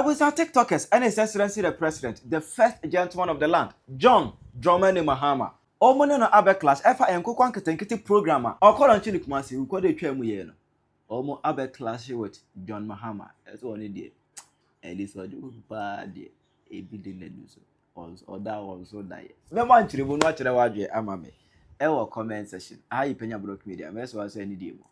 With our TikTokers and His Excellency the President, the first gentleman of the land, John Mahama. Omo no abe class efa Nkoko nketenkete programmer. Okola nchi nikumasi ukode twa mu ye no. Omo abe class with John Mahama. Eso one dey. Elise odu pa dey. Ebi dey ledu so. Oda also die. Me man chire bo no akire wadwe ama me. E wo comment section. Ayi Penyah block media. Me so say any dey mo.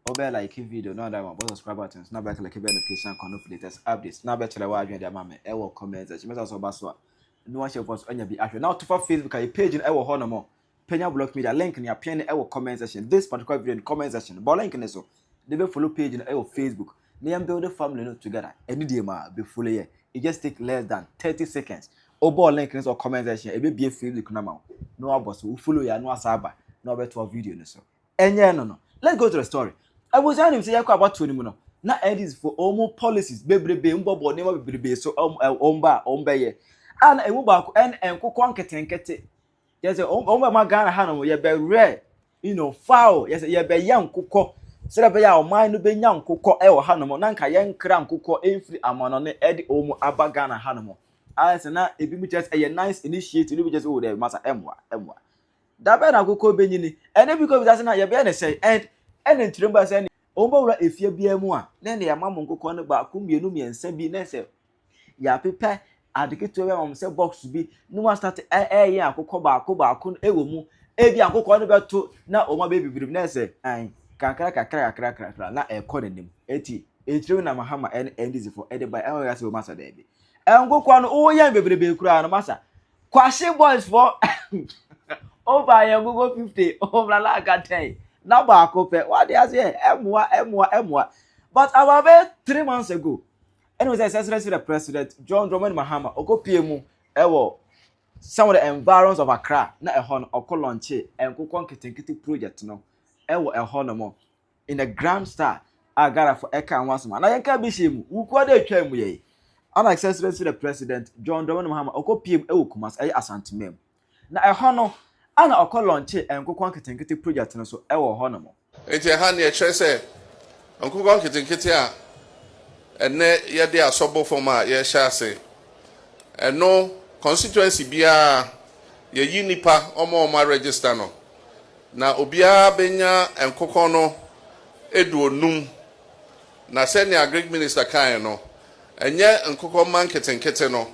Obe like video no that one but subscribe button. Na be like notification con for latest updates. Na be chire wadwe dey ama me. E wo comment section. Me so ba so. No one share for anya bi ahwe. Now to for Facebook a page in e wo ho no mo. Penyah block media link in your pen e wo comment section. This particular video in comment section. But link in so. They be follow page in e wo Facebook. They am build a family no together. Any day ma be follow here. It just take less than 30 seconds. Obo link in so comment section. E be Facebook na ma. No abos we follow ya no asaba. No be to video no so. Enye no. Let's go to the story. I was telling him say yakwa about 20 no. Na edits for almost policies bebrebe mbobo nema bebrebe so omba ye. And emu ba ko en Nkoko nketenkete. Yes, omba ma Ghana ha no ye be rare. You know, foul. Yes, ye be yan Nkoko. Sera be ya o man no be nya Nkoko e wo ha no mo. Na nka ye nkra Nkoko enfri amano ne edi omu aba Ghana ha no mo. I say na ebi mu just a nice initiative we just go there master emwa. Da be na Nkoko be nyini. And if because that's na ye be na say and ntiremba say omba wura efie bia mu a na ne ya mammo Nkoko no ba ku mienu miensa bi na say ya pepe adeketo we am say box bi no one start ye Nkoko ba ewo mu e bi Nkoko no beto na oma be bibiri na say an kakra na e kọ nenim eti etire na Mahama NDC for ede by en say o masa da bi Nkoko no o yan bebrebe kura no masa kwashe boys for over yan go 50 over la ga 10 na ba akope what dey say emwa but about 3 months ago and was Senseléss the President John Mahama okopie mu ewo some of the environs of Accra na ehon okolonche Nkoko nketenkete project no ewo ehonomo in the Grand Star agara for eka anwasoma na yenka bishemu wuko de twa mu ye ana Senseléss the President John Mahama okopie ewo kumas asantemem na ehono ana okolonche Nkoko nketenkete project no so ewo honomo enti ha na ye se Nkoko nketenkete a ene ye de asobo forma ye sha se eno constituency bia ye yi nipa omo register no na obia benya Nkoko no eduonum na seni agric minister kan no enye Nkoko nketenkete no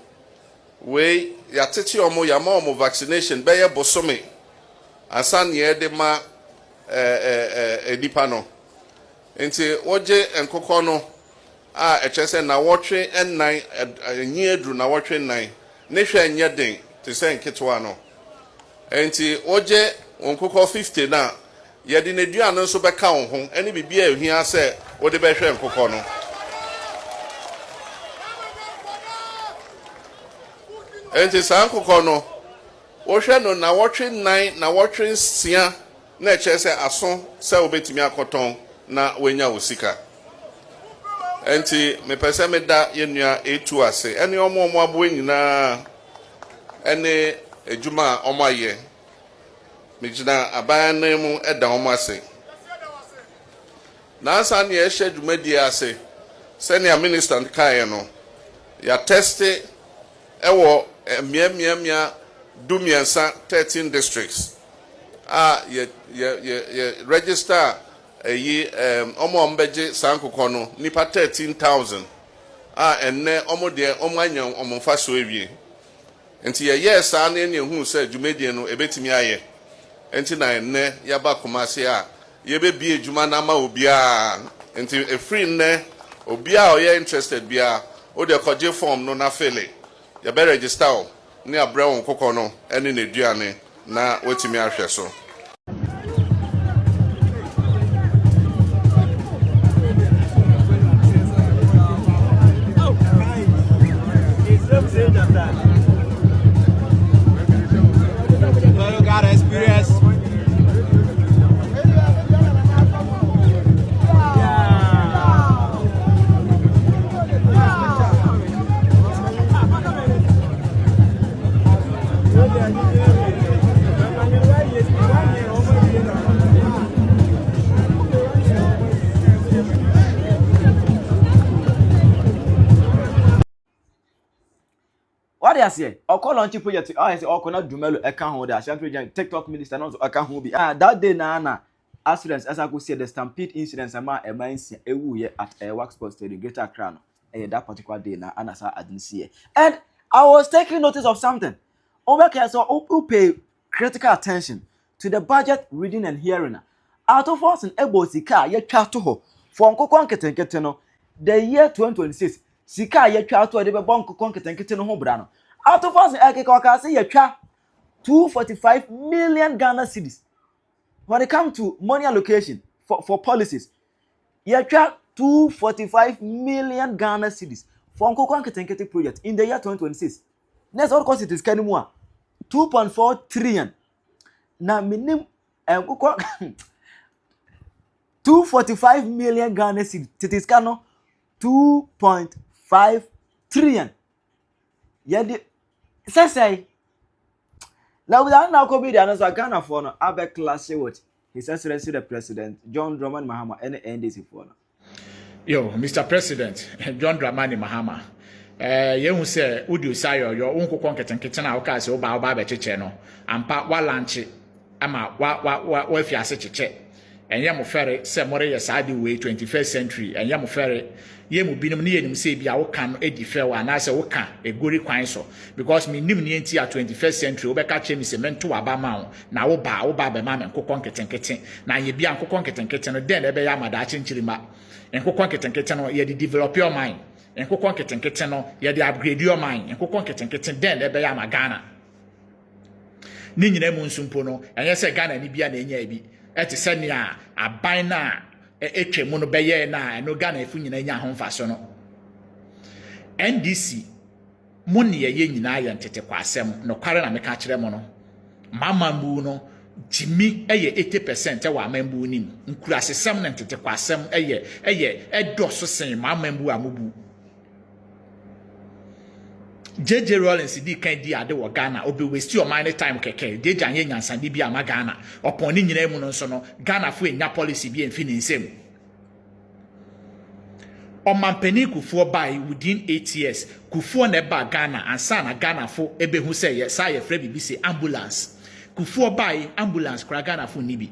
we ya tete omo ya ma omo vaccination be ye bosome asan ye de ma nipa no enti oje Nkoko no a echese na wotwe ennan enyi edru na wotwe nnan ne hwe enye den te se nketwa no enti oje Nkoko 50 na yedi ne duano nso beka wo ho ene bibia ehia se wo de be hwe Nkoko no enti sa Nkoko no wo hwe no na wotwe nnan na wotwe nsia na echese aso se obetimi akoton na wenya osika enti me pese me da yenua etu ase ene omo abo nyina ene ejuma omo aye me gina aban na mu eda omo ase na asa ne ye hye dwuma di ase se ne minister kan no ya teste ewo mia dumiensa 13 districts ye register omo mbeje sa Nkoko no nipa 13,000 enne omo de omo anya omo fa so ewie enti ye yes na ehu se dwumedie no ebetimi aye enti na enne ya ba komase ye be bie dwuma na ma obia enti free nne obia o ye interested bia o de koje form no na fele ye be register o ne abre won Nkoko no ene ne duane na wetimi ahwe so. what I say okọ launch project I say okọ na dumelo eka ho de Ashanti region TikTok minister no eka ho bi that day na accidents as I could say the stampede incidents ama emansi ewu ye at a work spot stadium Greater Accra no that particular day na anasa I didn't see it. And I was taking notice of something. Okay, so who pay critical attention to the budget reading and hearing. Out of us in Ebo Sika ye twa to ho for Nkoko nketenkete no the year 2026 Sika ye twa to de be bon Nkoko nketenkete no ho bra no. Out of us in Ekeka say ye twa 245 million Ghana cedis. When it comes to money allocation for policies, ye twa 245 million Ghana cedis for Nkoko nketenkete project in the year 2026. Next all cost it is kanimua 2.4 trillion. Na minim Nkoko 245 million Ghana cedis. It kano 2.5 trillion. Yedi say now without now could be the answer Ghana for no abe class what His Excellency the President John Mahama and NDC for no. Yo, Mr. President, John Mahama. You say, would you say your uncle conqueting kitchen or cast over our barber cheno, and part one lunch, ama wa if you are such a check. And yamu ferry, say more a side way 21st century, and yamu ferry, yemu binum near him say be our can a defer and I say, okay, a good require because me nimnienti at 21st century, Obeka Chemi cement to Abama, now oba be mam and coconqueting. Now ye be uncle conqueting kitchen, then ebe yamadachin chilima, and coconqueting ye develop your mind. Nkoko nketenkete no ye de upgrade your mind nkoko nketenkete den ebe ya magana ni nyina mu nsumpo no enye se Ghana ni bia na enya bi eti se ne a aban na etwemu no beye na no Ghana efu nyina nya ho mfaso no NDC mo ne ye nyina ya ntete kwa asem no kware na meka kire mo no mama mbu no jimi eye 80% wa mambu nim nkura sesem na ntete kwa asem eye edoso sen mama mbu amubu JJ Rollins di kan di ade wo Ghana obi waste your mind time keke de janye nyansande bi ama Ghana opon ni nyina mu no so no Ghana fo enya policy bi emfi ni nsem o mampani kufuo bai within 8 years kufuo na ba Ghana ansa na Ghana fo ebe hu se ye sa ye frɛ bibi se ambulance kufuo bai ambulance kra Ghana fo ni bi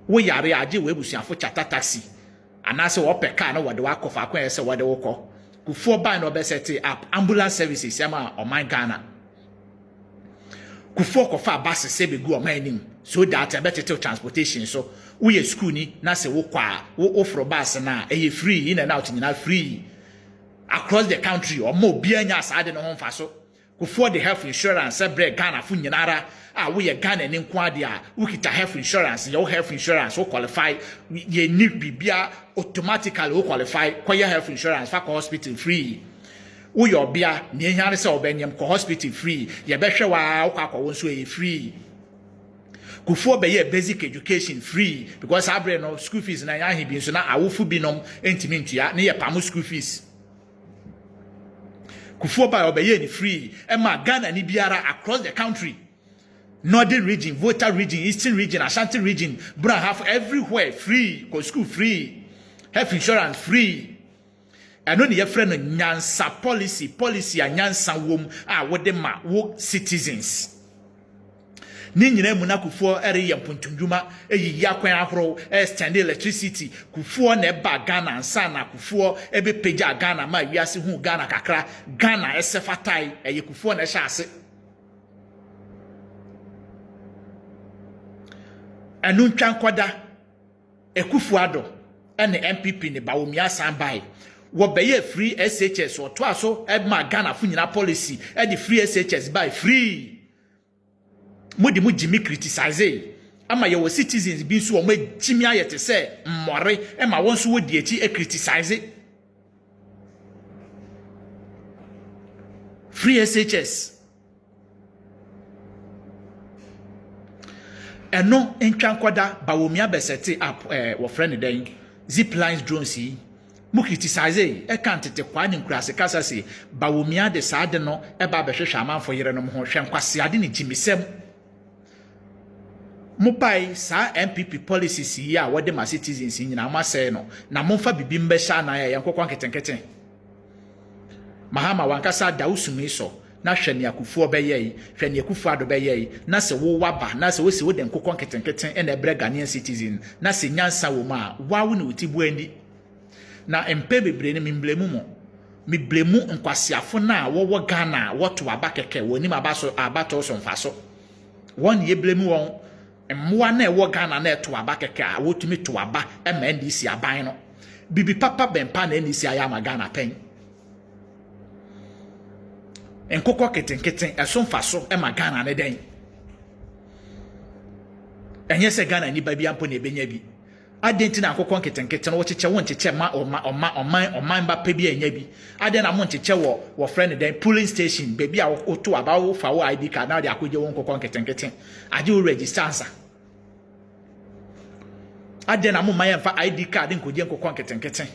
wo yare age we busuafo chata taxi anase wo peka na wode wakofa akwa ye se wode wokɔ kufuo ban no be set up ambulance services yama o man Ghana kufuo kofa bus se be go o man nim so that better transportation so we school ni na se wo kwa wo fro bus na e free in and out nyina free across the country o mo bia nya asade no ho mfa so kufuo the health insurance e break Ghana fu nyinara we Ghana ni nko ade a ukita health insurance your health insurance wo qualify ye ni bibia automatically wo qualify kwa your health insurance fa hospital free wo your bia ni ehare se obenyem ko hospital free ye behwe wa wo akwa won so e free kufuo be ye basic education free because abre no school fees na yan bi so na awofu bi nom entimi ntua na ye pam school fees kufuo ba obeye ni free e ma Ghana ni biara across the country Northern region, Volta region, Eastern region, Ashanti region, Bra half everywhere free, go school free, health insurance free. I know your friend nyansa policy and nyansa wom what them work citizens. Ni nyina mu na kufuo ere ye mpontunjuma eyi yakwan ahoro extend electricity kufuo na eba Ghana ansa na kufuo ebe peja Ghana ma wiase hu Ghana kakra Ghana esefatai eye kufuo na ehya ase. Anu twankwada ekufuado ene MPP ne bawomia sanbai wo beye free SHS wo to aso e ma Ghana fu nyina policy e di free SHS by free mudi mu jimi criticize ama ye wo citizens bi so o ma jimi ayete se mmore e ma won so wo di echi e criticize free SHS eno entwankwada bawomia besete up wo friend den zip lines drones yi mu criticize e kan tete kwa ni nkurase kasa se bawomia de saade no e ba behwehwe amanfo yere no ho hwe nkwase ade ni jimisem mu pai sa MPP policies yi a wode ma citizens nyina ma say no na momfa bibi mbehya na ya Nkoko nketenkete Mahama wankasa da usumi so na hwɛ ne Akufo bɛyɛ yi hwɛ ne Akufo ado bɛyɛ yi na sɛ wo waba na sɛ wo si wo de nkokɔ nketenkete na ɛbrɛ Ghanaian citizen na sɛ nyansa wo ma wa wo ne wuti bu ani na mpe bebre ne memblemu mo meblemu nkwasiafo na wo Ghana woto aba keke woni ma abato so mfaso won ye blemu won mmoa na ɛwɔ Ghana na ɛto aba keke a wotumi to aba ma NDC aban no bibi papa bempa na NDC ayama Ghana pen nkokɔ ketenkete ɛso mfaso ma Ghana ne den enye se Ghana ni ba bi ampo na ebenya bi adenti na nkokɔ nketenkete no wocheche won cheche ma oman ba pe bi enya bi ade na mo cheche wo friend den polling station baby a oto aba wo fa wo ID card na de akoje won nkokɔ nketenkete ade wo register ansa ade na mo maye fa ID card nkoje nkokɔ nketenkete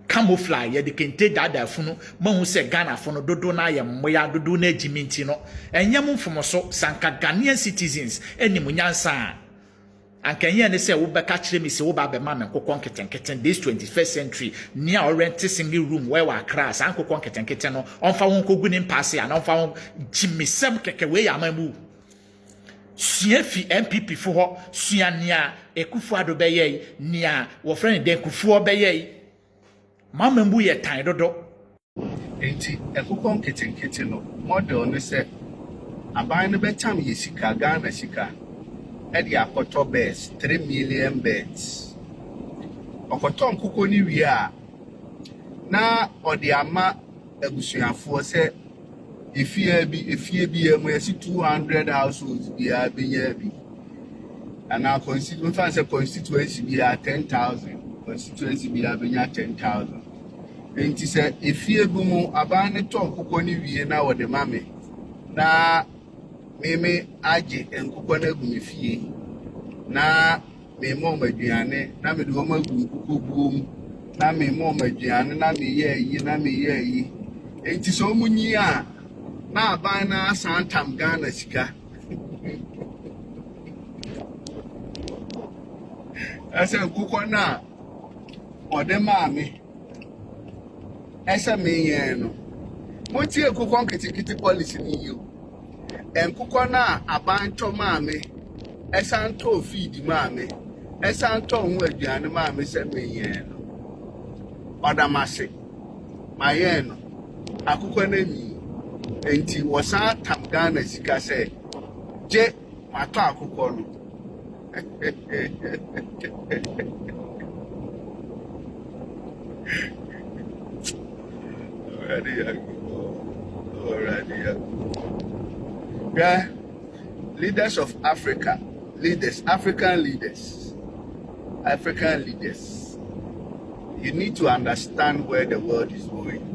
camouflage ye de kente dada funu mahu se Ghana funu dodo na ye mmoya dodo na agiminti no enye mo mfomoso sanka Ghanaian citizens enimu nyansa ankenye ne se wo beka kire mi se wo ba be ma me nkokɔ nketenkete this 21st century near orient single room where wa class nkokɔ nketenkete no onfa won kogu ne mpasse ya na onfa won jimisem keke we ya mamu suafi MPP fo ho suania Akufo ado be ye nia wo friend den Akufo be ye mama mbu ye tan dodo enti nkokɔ nketenkete no model ne se aban no betam ye sika Ghana sika Edi akoto birds 3 million birds. Okoto nkoko ni wie a na odi ama abusuafo se efie bi emu yesi 200 households bi a benya bi. Ana constituency bi a 10,000. Constituency bi a benya 10,000. Enti se efie bu mu aban ne to nkoko ni wie na odi mame na meme aje nkokɔ na gu me fie na me mo maduane na me do ma gu nkokɔ buom na me mo maduane na me ye yi enti so munyi a na aban na asantam Ghana sika asa nkokɔ na ode maame asa me ye no mo tie nkokɔ nketekete policy ni yo nkokɔ na abanto maame esanto feed maame esanto hu aduane maame se meyen no odamase mayen no akokɔ na ni enti wosan tam Ghana sika se je mato akokɔ no already yeah, leaders of Africa, African leaders, you need to understand where the world is going.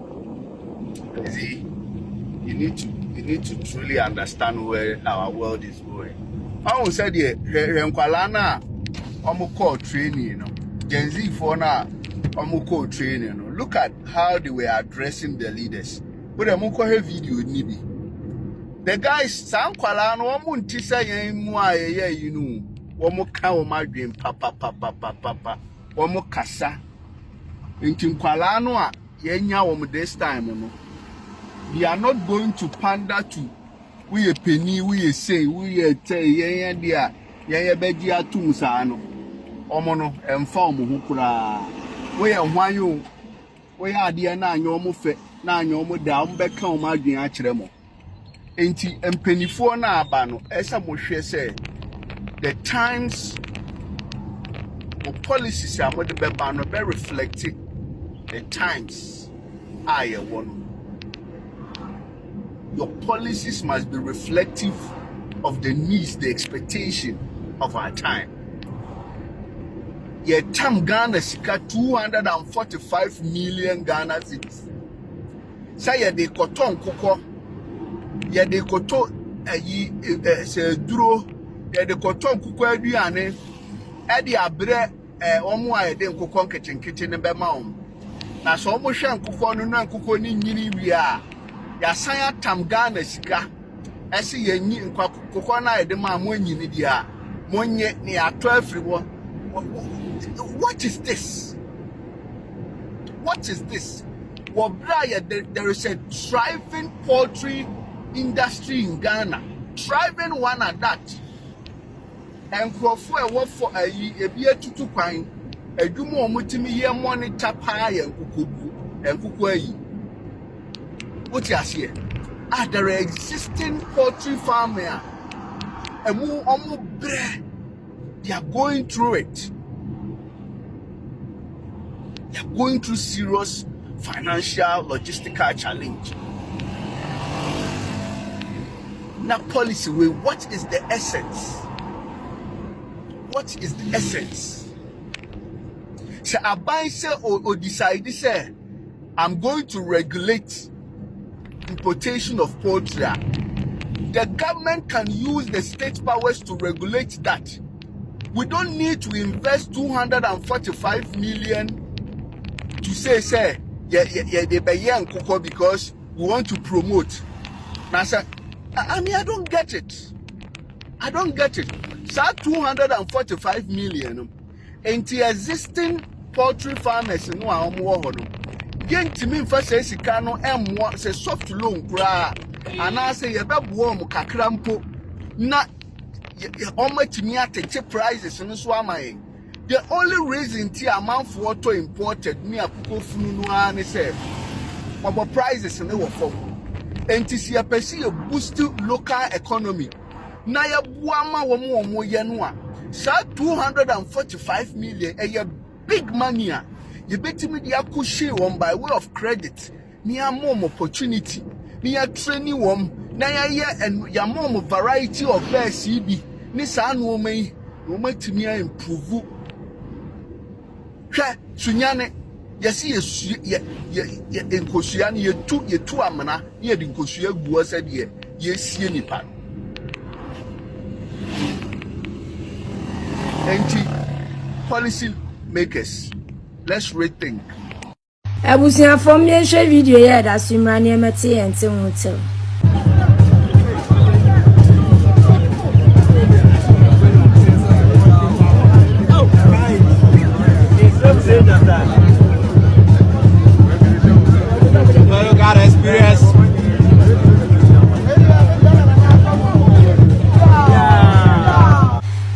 You see, you need to truly understand where our world is going. I will say the Renkwalana Omuko training, you know, Gen Z for now Omuko training. Look at how they were addressing the leaders. But Omuko have video nibi. The guys sankwala no omunti say yen mu ayeye yi nu wo mo ka wo madwen papa wo mo kasa nti nkwala no a yenya wo this time no we are not going to pander to we a penny we say we a tell yen dia yen beji atum sa no omo no emfa omo hu kura we hwan yo we ade na anyo mo fe na anyo mo da mo be ka wo madwen a kire mo enti empenifo na aba no esa mo hwe se the times or policies are what the beba no be reflecting the times I want. Your policies must be reflective of the needs, the expectation of our time. Ye tam Ghana sika 245 million Ghana cedis. Say ye de koton nkokɔ ye de koto se duro ye de koton nkokɔ aduane e de abre omo a ye de nkokɔ nketenkete ne be ma om na so omo hwe nkokɔ no na nkokɔ ni nyiri wi a ya san atam Ghana sika ese ye nyi nkokɔ na ye de ma mo nyini dia mo nye ne ato afiri wo. What is this? What is this? There is a thriving poultry industry in Ghana, thriving one at that. And Crawford work for a year to pine. A do more mutimi year money tap high and Nkoko. What you see? There are existing poultry farmers. And they are going through it. They are going through serious financial, logistical challenge. Now, policy way, what is the essence? What is the essence? So, I buy say or decide say, I'm going to regulate importation of poultry. The government can use the state powers to regulate that. We don't need to invest 245 million to say, they buy Nkoko because we want to promote. Now, sir, I mean, I don't get it. I don't get it. So 245 million into existing poultry farmers in one gain to me first say Sikano M1 say soft loan cry and I say warm kakrampo na almost me at prices in Swamai. The only reason the amount for water imported near Pukofunu say about prices in the form. And to see a boost local economy. Na ya buama womo yenwa. Sa 245 million a big money. You bet me the akushi one by way of credit. Near mom opportunity. Near training one. Na ya and ya mom variety of best CB. Nisa no me to me improve. Sunyane. Yes, in Kosian, ye two amana, ye in Kosia Gua said ye, any pan. Policy makers, let's rethink. I was in a formation video here that's in my name at and hotel.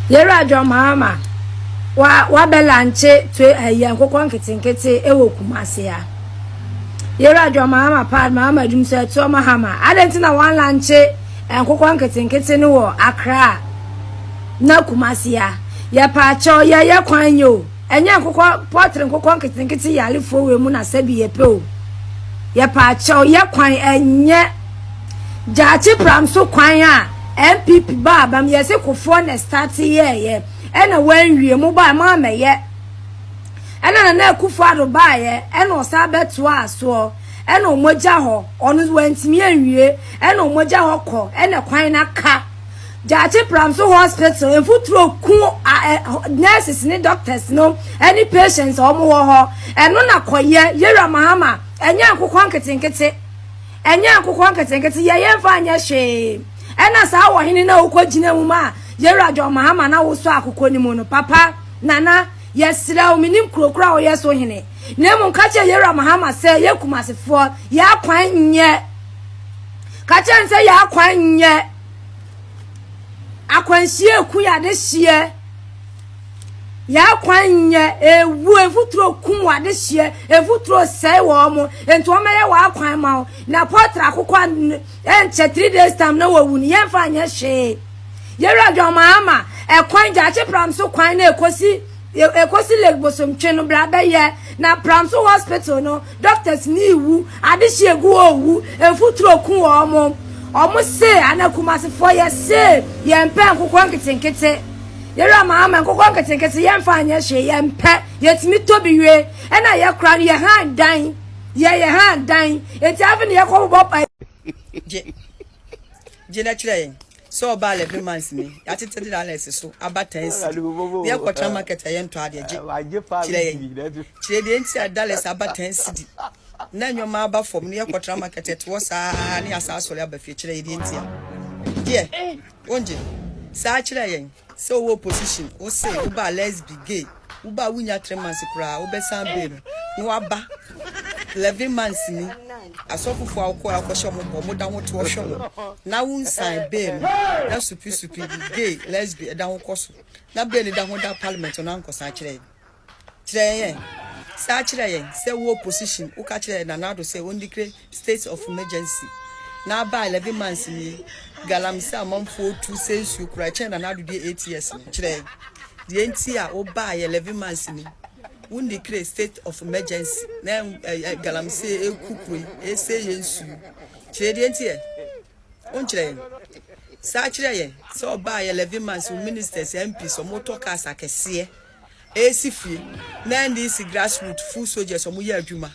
Yera John Mahama wa belanche to Nkoko nketenkete ewo Kumasi ya. Yera John Mahama pa Mahama dum se to Mahama adenti na wan lanche Nkoko nketenkete ne wo Accra na Kumasi ya. Ya pa cho ya kwan yo enya Nkoko Poultry Nkoko nketenkete ya alifo we mu na sabi ye pe o. Ya pa cho ya kwan enye jachi pram so kwan a MPP baba me yese kofo na start ye ena wanwie mu ba ma meye ena na akufo ado ba ye ena osa beto aso ena omoja ho onu wantimi anwie ena omoja ho ko ena kwan na ka jachi pramso hospital enfutro ku nurses ni doctors no any patients omo ho eno na koye Yera Mahama enya Nkoko nketenkete ye yemfa anya hwe ena sa wo hene na ukogina mu ma Yera John Mahama na wo so akoko ni mu no papa nana yesira o minim krokra o yeso hene nemu nka che Yera Mahama se ye Kumasifo ya kwan nye ka che nse ya kwan nye akwanhie ku ya de hie ya kwan nye ewu efutro ku wa de hie efutro sei wo mo ento meye wa kwan ma na Poultry akoko enche 3 days time na wawu ni yemfa anya hwe Yera John Mahama kwan jachi pramso kwan na ekosi legbosomtwe no bra be ye na pramso hospital no doctors ni iwu ade hie egu owu efutro ku wo mo omo se anakumasifo ye se yempe Nkoko nketenkete Yera Mahama Nkoko nketenkete yemfa anya hwe yempe yetimi tobiwe ena ye kra ye han dan ye han dan eti ave ne ye ko bopa je na chire so ba le every month me ati $30 so abatansi ye kwatra market ye nto ade chire de nti $1 abatansi di na nyoma aba fom ne ye kwatra market to sa ne asa so le abafi chire de nti die onje sa chire yen so wo position o say wo ba lesbi gay wo ba wunya 3 months kura wo be san be no wo aba 11 months ni asofofo akọ akọhye mo da ho to hwe mo na won sign bail na supi gay lesbian da ho koso na bail da ho da parliament na nkosa kire ye sa kire ye say wo opposition wo ka kire na nado say won declare state of emergency na ba 11 months ni galamse amanfo tu sensu kura kire na nado di 8 years kire the enti a wo ba 11 months ni won declare state of emergency na galamse ekukui ese yensu kire the enti e on kire sa kire ye so ba 11 months ministers MPs o motor cars akese esifie na NDC grassroots full soldiers omo ye adwuma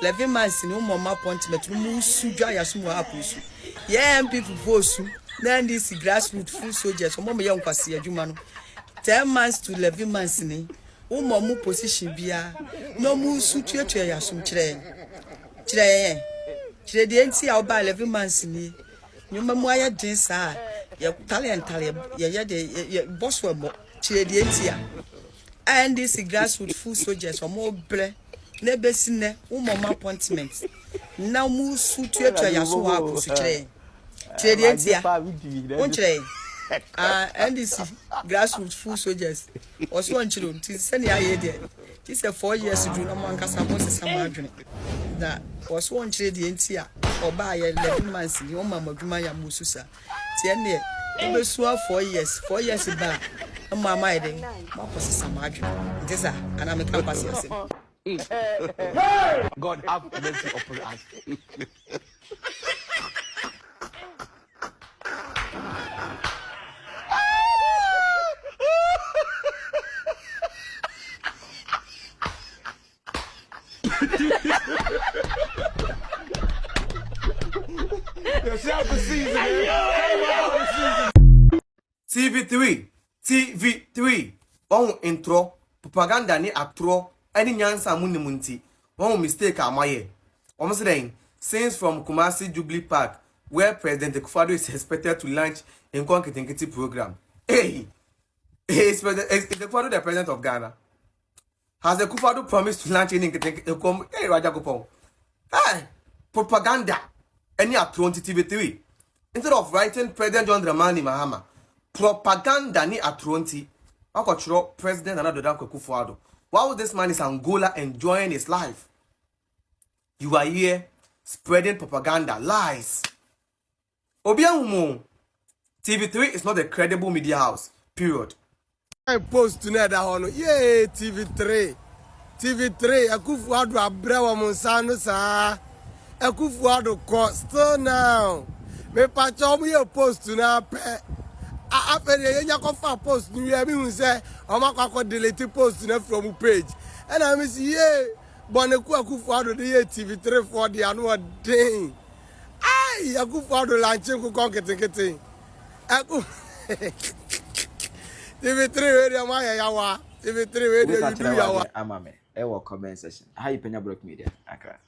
11 months ni umoma appointment mu sudwa yasumu apusu ye MP vosu na NDC grassroots full soldiers omo ye nkwase adwuma no 10 months to 11 months ni umomu position bia no mu sutuatua yasum kire de enti a oba 11 months ni nyuma mu aye den sa ye talent ye de boss we mo kire de enti a NDC grassroots full soldiers omo bre na besine umoma appointment na mu sutuatua yaso ha ko su kire de enti a on kire NDC grassroots full soldiers also on chiro ti se ne aye de ti se 4 years do no man kasa mo se sama adwene na also on chiro de enti a oba aye 11 months ni o mama dwuma ya mususa ti ene obesu 4 years ba mama ide ma ko se sama adwene ndisa ana me campus yase God have mercy upon us. TV3 on intro propaganda ni atro any nyansa munimunti one mistake amaye saying scenes from Kumasi Jubilee Park where President Nkoko is expected to launch Nkoko nketenkete program. Is Nkoko the president of Ghana? Has Nkoko promised to launch any nketenkete? Propaganda any atro on TV3 instead of writing President John Mahama propaganda ni atronti akochro president another Nkoko. While this man is Angola enjoying his life, you are here spreading propaganda, lies. Obiahumo, TV3 is not a credible media house, period. I post tonight that one. Yeah, TV3. Akufo-Addo abrewa monsano sa. Akufo-Addo still now. Me pacho me post tonight. After you post new year, me say I delete post from page. And I say, yeah, Boneku Akufo-Addo the TV3 for the annual day. Aye, Akufo-Addo launching Nkoko nketenkete. TV3 radio maya yawa. TV3 radio you do yawa. Amame. Ewo comment section. How you Penyah Block Media? Accra.